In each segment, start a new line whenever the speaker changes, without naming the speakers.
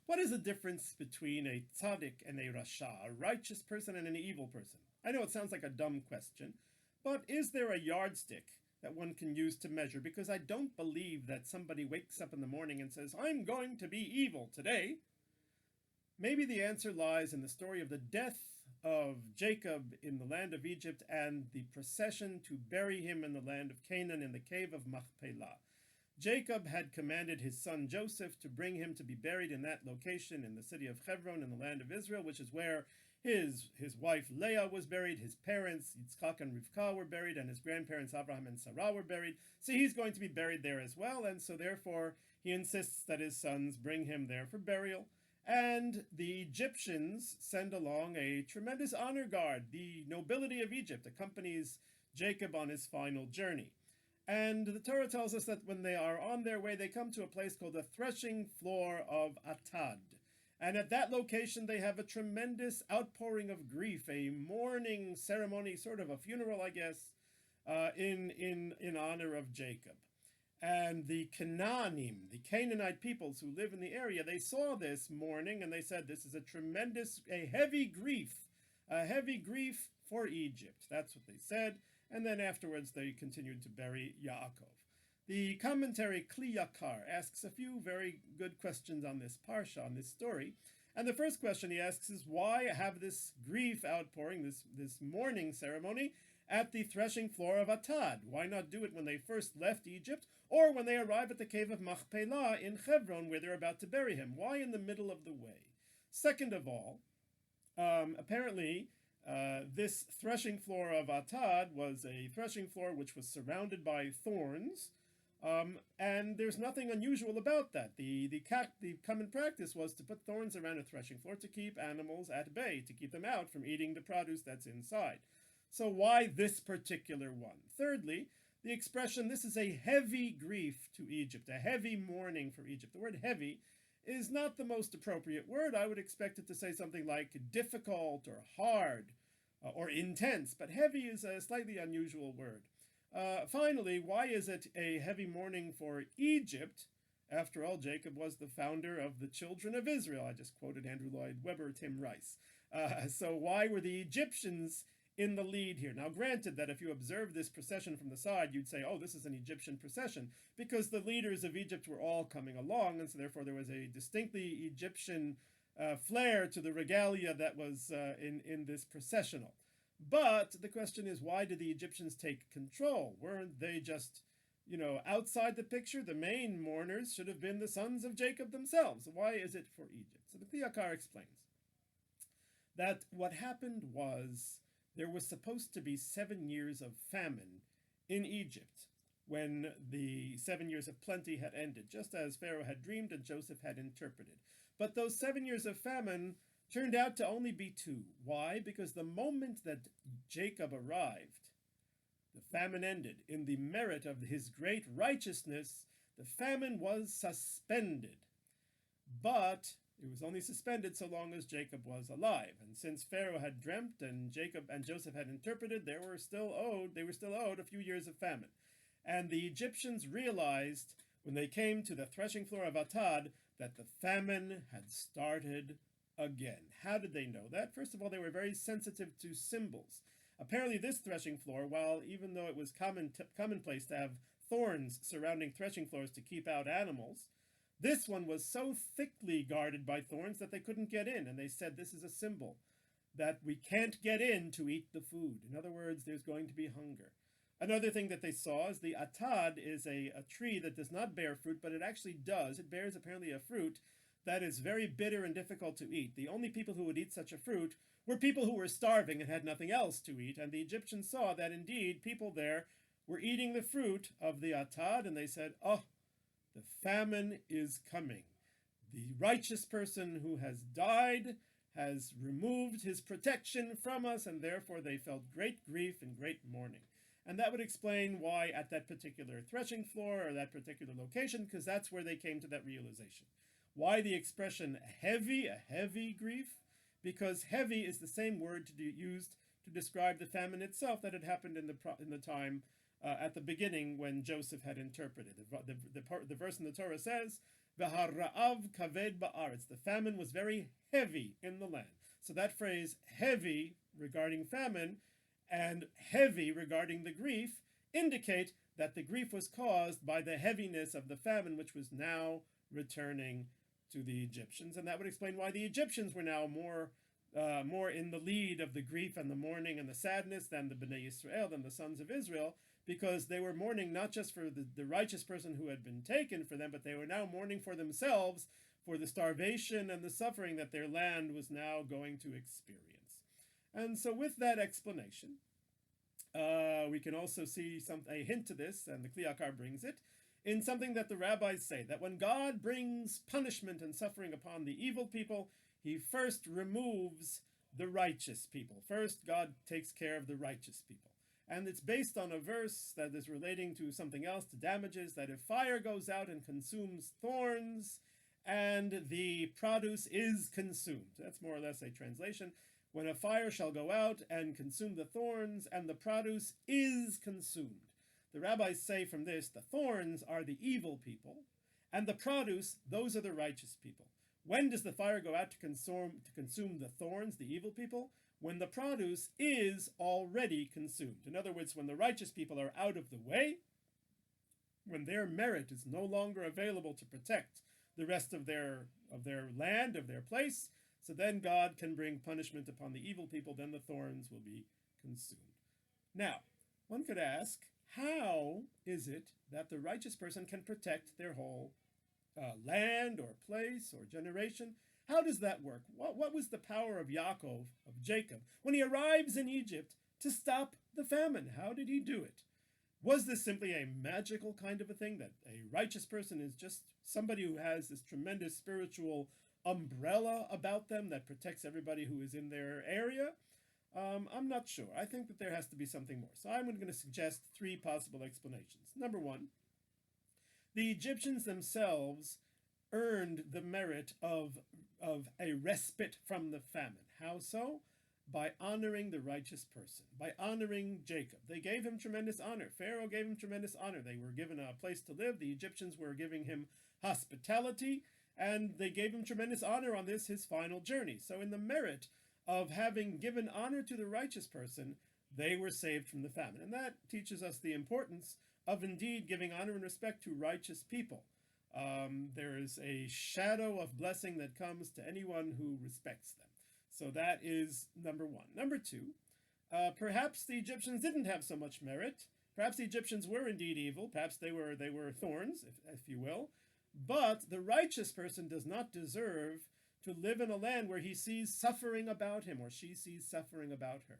What is the difference between a tzaddik and a rasha, a righteous person and an evil person? I know it sounds like a dumb question, but is there a yardstick that one can use to measure? Because I don't believe that somebody wakes up in the morning and says, I'm going to be evil today. Maybe the answer lies in the story of the death of Jacob in the land of Egypt and the procession to bury him in the land of Canaan in the cave of Machpelah. Jacob had commanded his son Joseph to bring him to be buried in that location in the city of Hebron in the land of Israel, which is where his wife Leah was buried, his parents Yitzchak and Rivka were buried, and his grandparents Abraham and Sarah were buried. So he's going to be buried there as well, and so therefore he insists that his sons bring him there for burial. And the Egyptians send along a tremendous honor guard. The nobility of Egypt accompanies Jacob on his final journey. And the Torah tells us that when they are on their way, they come to a place called the threshing floor of Atad. And at that location, they have a tremendous outpouring of grief, a mourning ceremony, sort of a funeral, I guess, in honor of Jacob. And the Canaanim, the Canaanite peoples who live in the area, they saw this mourning and they said, this is a heavy grief for Egypt. That's what they said. And then afterwards they continued to bury Yaakov. The commentary Kli Yakar asks a few very good questions on this parsha, on this story. And the first question he asks is, why have this grief outpouring, this mourning ceremony, at the threshing floor of Atad? Why not do it when they first left Egypt, or when they arrive at the cave of Machpelah in Hebron, where they're about to bury him? Why in the middle of the way? Second of all, apparently, this threshing floor of Atad was a threshing floor which was surrounded by thorns, and there's nothing unusual about that. The common practice was to put thorns around a threshing floor to keep animals at bay, to keep them out from eating the produce that's inside. So why this particular one? Thirdly, the expression, this is a heavy grief to Egypt, a heavy mourning for Egypt. The word heavy is not the most appropriate word. I would expect it to say something like difficult or hard or intense, but heavy is a slightly unusual word. Finally, why is it a heavy mourning for Egypt? After all, Jacob was the founder of the children of Israel. I just quoted Andrew Lloyd Webber, Tim Rice. So why were the Egyptians in the lead here? Now, granted that if you observe this procession from the side, you'd say, oh, this is an Egyptian procession, because the leaders of Egypt were all coming along, and so therefore there was a distinctly Egyptian flair to the regalia that was in this processional. But the question is, why did the Egyptians take control? Weren't they just, outside the picture? The main mourners should have been the sons of Jacob themselves. Why is it for Egypt? So the Kli Yakar explains that what happened was, there was supposed to be 7 years of famine in Egypt when the 7 years of plenty had ended, just as Pharaoh had dreamed and Joseph had interpreted. But those 7 years of famine turned out to only be 2. Why? Because the moment that Jacob arrived, the famine ended. In the merit of his great righteousness, the famine was suspended. But it was only suspended so long as Jacob was alive. And since Pharaoh had dreamt and Jacob and Joseph had interpreted, they were still owed a few years of famine. And the Egyptians realized when they came to the threshing floor of Atad that the famine had started again. How did they know that? First of all, they were very sensitive to symbols. Apparently this threshing floor, while even though it was commonplace to have thorns surrounding threshing floors to keep out animals, this one was so thickly guarded by thorns that they couldn't get in, and they said this is a symbol that we can't get in to eat the food. In other words, there's going to be hunger. Another thing that they saw is the atad is a tree that does not bear fruit, but it actually does. It bears apparently a fruit that is very bitter and difficult to eat. The only people who would eat such a fruit were people who were starving and had nothing else to eat, and the Egyptians saw that indeed people there were eating the fruit of the atad, and they said, oh, the famine is coming. The righteous person who has died has removed his protection from us, and therefore they felt great grief and great mourning. And that would explain why at that particular threshing floor or that particular location, because that's where they came to that realization. Why the expression heavy, a heavy grief? Because heavy is the same word used to describe the famine itself that had happened in the time at the beginning when Joseph had interpreted. The verse in the Torah says V'hara'av kaved ba'aretz. The famine was very heavy in the land. So that phrase, heavy regarding famine and heavy regarding the grief, indicate that the grief was caused by the heaviness of the famine, which was now returning to the Egyptians. And that would explain why the Egyptians were now more in the lead of the grief and the mourning and the sadness than the Bnei Israel, than the sons of Israel, because they were mourning not just for the righteous person who had been taken for them, but they were now mourning for themselves, for the starvation and the suffering that their land was now going to experience. And so with that explanation, we can also see a hint to this, and the Kli Yakar brings it, in something that the rabbis say, that when God brings punishment and suffering upon the evil people, he first removes the righteous people. First, God takes care of the righteous people. And it's based on a verse that is relating to something else, to damages, that if fire goes out and consumes thorns, and the produce is consumed. That's more or less a translation. When a fire shall go out and consume the thorns, and the produce is consumed. The rabbis say from this, the thorns are the evil people, and the produce, those are the righteous people. When does the fire go out to consume the thorns, the evil people? When the produce is already consumed. In other words, when the righteous people are out of the way, when their merit is no longer available to protect the rest of their land, of their place, so then God can bring punishment upon the evil people, then the thorns will be consumed. Now, one could ask, how is it that the righteous person can protect their whole land or place or generation? How does that work? What was the power of Yaakov, of Jacob, when he arrives in Egypt to stop the famine? How did he do it? Was this simply a magical kind of a thing, that a righteous person is just somebody who has this tremendous spiritual umbrella about them that protects everybody who is in their area? I'm not sure. I think that there has to be something more. So I'm going to suggest three possible explanations. Number one, the Egyptians themselves earned the merit of a respite from the famine. How so? By honoring the righteous person, by honoring Jacob. They gave him tremendous honor. Pharaoh gave him tremendous honor. They were given a place to live. The Egyptians were giving him hospitality, and they gave him tremendous honor on this, his final journey. So in the merit of having given honor to the righteous person, they were saved from the famine. And that teaches us the importance of indeed giving honor and respect to righteous people. There is a shadow of blessing that comes to anyone who respects them. So that is number one. Number two, perhaps the Egyptians didn't have so much merit. Perhaps the Egyptians were indeed evil. Perhaps they were thorns, if you will. But the righteous person does not deserve to live in a land where he sees suffering about him or she sees suffering about her.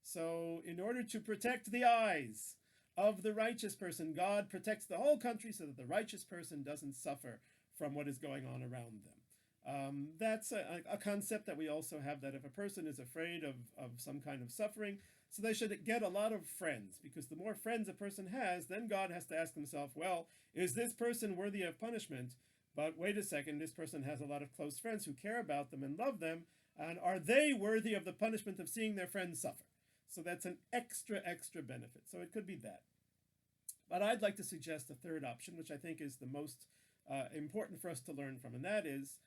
So in order to protect the eyes of the righteous person, God protects the whole country so that the righteous person doesn't suffer from what is going on around them. That's a concept that we also have, that if a person is afraid of some kind of suffering, so they should get a lot of friends, because the more friends a person has, then God has to ask himself, well, is this person worthy of punishment? But wait a second, this person has a lot of close friends who care about them and love them, and are they worthy of the punishment of seeing their friends suffer? So that's an extra benefit. So it could be that. But I'd like to suggest a third option, which I think is the most important for us to learn from, and that is,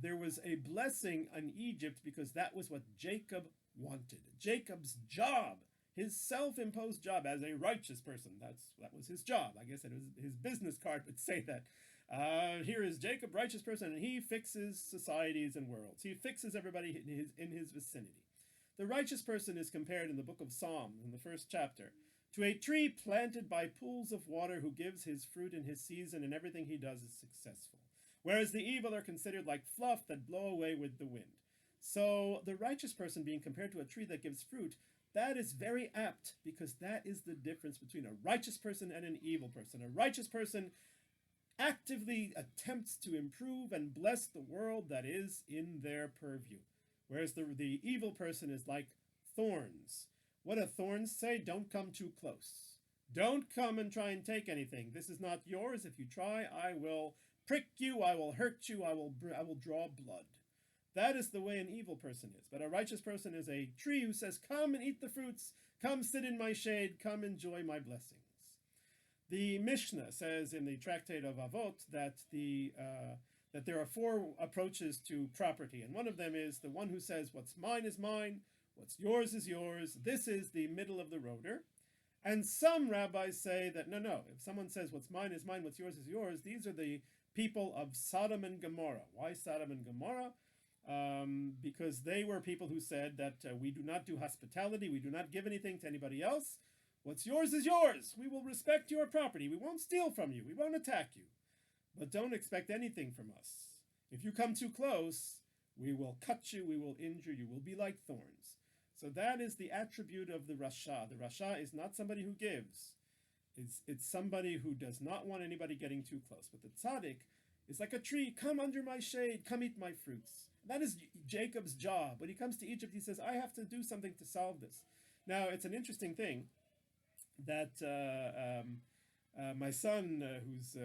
there was a blessing in Egypt because that was what Jacob wanted. Jacob's job, his self-imposed job as a righteous person, that was his job. I guess it was his business card would say that. Here is Jacob, righteous person, and he fixes societies and worlds. He fixes everybody in his vicinity. The righteous person is compared in the book of Psalms, in the first chapter, to a tree planted by pools of water who gives his fruit in his season, and everything he does is successful. Whereas the evil are considered like fluff that blow away with the wind. So the righteous person being compared to a tree that gives fruit, that is very apt, because that is the difference between a righteous person and an evil person. A righteous person actively attempts to improve and bless the world that is in their purview. Whereas the evil person is like thorns. What do thorns say? Don't come too close. Don't come and try and take anything. This is not yours. If you try, I will prick you, I will hurt you, I will draw blood. That is the way an evil person is. But a righteous person is a tree who says, come and eat the fruits, come sit in my shade, come enjoy my blessings. The Mishnah says in the Tractate of Avot that that there are four approaches to property, and one of them is the one who says what's mine is mine, what's yours is yours. This is the middle of the roader. And some rabbis say that no, if someone says what's mine is mine, what's yours is yours, these are the people of Sodom and Gomorrah. Why Sodom and Gomorrah? Because they were people who said that we do not do hospitality, we do not give anything to anybody else. What's yours is yours. We will respect your property. We won't steal from you. We won't attack you. But don't expect anything from us. If you come too close, we will cut you, we will injure you, we'll be like thorns. So that is the attribute of the Rasha. The Rasha is not somebody who gives. It's somebody who does not want anybody getting too close. But the tzaddik is like a tree. Come under my shade. Come eat my fruits. That is Jacob's job. When he comes to Egypt, he says, I have to do something to solve this. Now, it's an interesting thing that my son, who's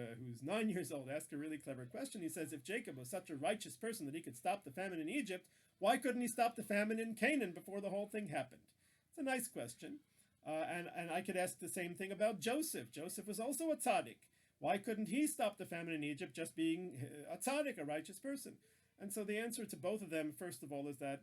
9 years old, asked a really clever question. He says, if Jacob was such a righteous person that he could stop the famine in Egypt, why couldn't he stop the famine in Canaan before the whole thing happened? It's a nice question. And I could ask the same thing about Joseph. Joseph was also a tzaddik. Why couldn't he stop the famine in Egypt just being a tzaddik, a righteous person? And so the answer to both of them, first of all, is that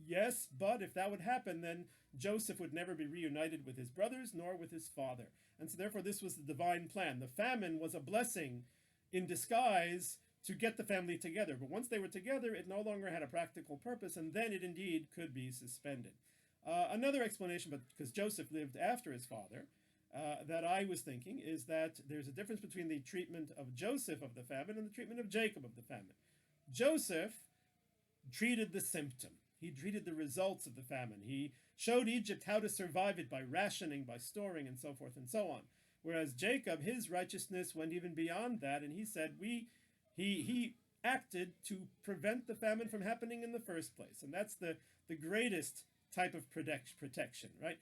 yes, but if that would happen, then Joseph would never be reunited with his brothers nor with his father. And so therefore this was the divine plan. The famine was a blessing in disguise to get the family together. But once they were together, it no longer had a practical purpose, and then it indeed could be suspended. Another explanation, but because Joseph lived after his father, that I was thinking is that there's a difference between the treatment of Joseph of the famine and the treatment of Jacob of the famine. Joseph treated the symptom. He treated the results of the famine. He showed Egypt how to survive it by rationing, by storing, and so forth and so on. Whereas Jacob, his righteousness went even beyond that, and he said he acted to prevent the famine from happening in the first place. And that's the greatest type of protection, right?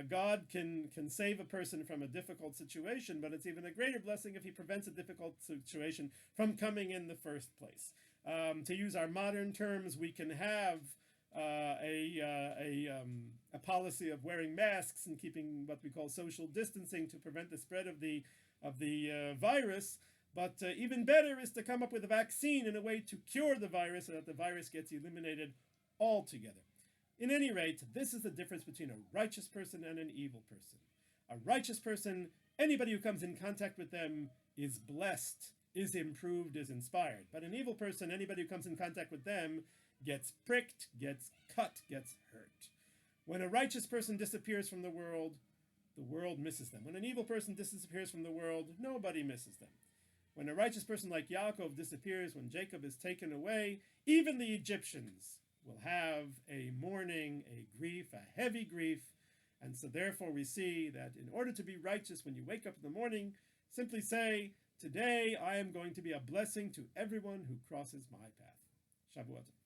God can save a person from a difficult situation, but it's even a greater blessing if he prevents a difficult situation from coming in the first place. To use our modern terms, we can have a policy of wearing masks and keeping what we call social distancing to prevent the spread of the virus. But even better is to come up with a vaccine in a way to cure the virus so that the virus gets eliminated altogether. In any rate, this is the difference between a righteous person and an evil person. A righteous person, anybody who comes in contact with them is blessed, is improved, is inspired. But an evil person, anybody who comes in contact with them, gets pricked, gets cut, gets hurt. When a righteous person disappears from the world misses them. When an evil person disappears from the world, nobody misses them. When a righteous person like Yaakov disappears, when Jacob is taken away, even the Egyptians will have a mourning, a grief, a heavy grief. And so therefore we see that in order to be righteous, when you wake up in the morning, simply say, today I am going to be a blessing to everyone who crosses my path. Shavuot.